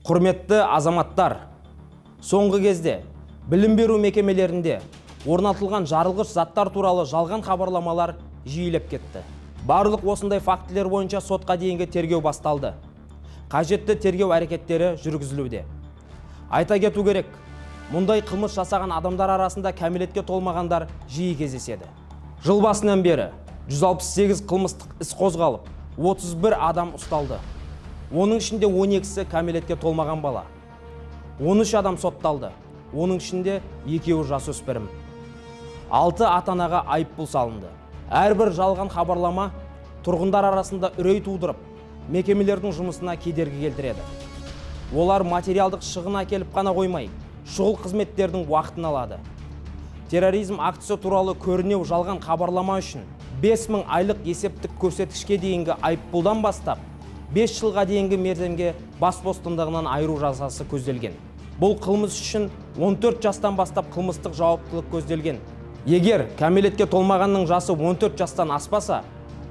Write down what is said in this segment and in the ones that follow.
Құрметті азаматтар, соңғы кезде білім беру мекемелерінде орнатылған жарылғыш заттар туралы жалған хабарламалар жиілеп кетті. Барлық осындай фактілер бойынша сотқа дейінгі тергеу басталды. Қажетті тергеу әрекеттері жүргізілуде. Айта кету керек, мұндай қылмыс жасаған адамдар арасында кәмелетке толмағандар жиі кездеседі. Жыл басынан бері 168 қылмыстық іс қозғалып, 31 адам ұсталды. Оның ішінде 12-сі кәмелетке толмаған бала. 13 адам сотталды. Оның ішінде 2-і жасөспірім. 6 ата-анаға айыппұл салынды. Әрбір жалған хабарлама тұрғындар арасында үрей тудырып, мекемелердің жұмысына кедергі келтіреді. Олар материалдық шығын әкеліп қана қоймай, шұғыл қызметтердің уақытын алады. Терроризм актісі туралы көрінеу жалған хабарлама үшін 5000 айлық есептік көрсеткішке дейінгі айыппұлдан бастап 5 жылға дейінгі мерзімге бас бостандығынан айыру жазасы көзделген. Бұл қылмыс үшін 14 жастан бастап қылмыстық жауаптылық көзделген. Егер кәмелетке толмағанның жасы 14 жастан аспаса,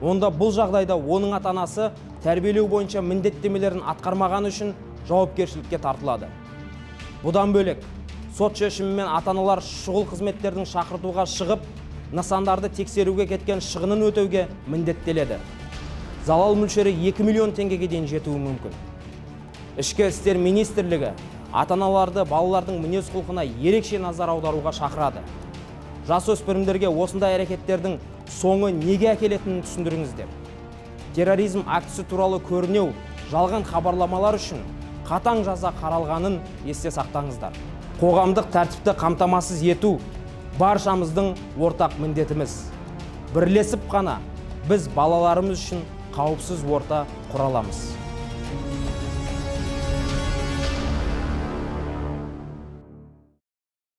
онда бұл жағдайда оның ата-анасы тәрбиелеу бойынша міндеттемелерін атқармағаны үшін жауапкершілікке тартылады. Бұдан бөлек, сот шешімімен ата-аналар шұғыл қызметтердің шақыртуға шығып, нысандарды тексеруге кеткен шығынын өтеуге міндеттеледі. Залал мөлшері 2 миллион теңгеге дейін жетуі мүмкін. Ішкі істер министрлігі ата-аналарды балалардың мінез-құлқына ерекше назар аударуға шақырады. Жасөспірімдерге осындай әрекеттердің соңы неге әкелетінін түсіндіріңіздер. Терроризм актісі туралы көрінеу жалған хабарламалар үшін қатаң жаза қаралғанын есте сақтаңыздар. Қоғамдық тәртіпті қамтамасыз ету баршамыздың ортақ міндетіміз. Бірлесіп қана біз балаларымыз үшін қауіпсіз орта құра аламыз.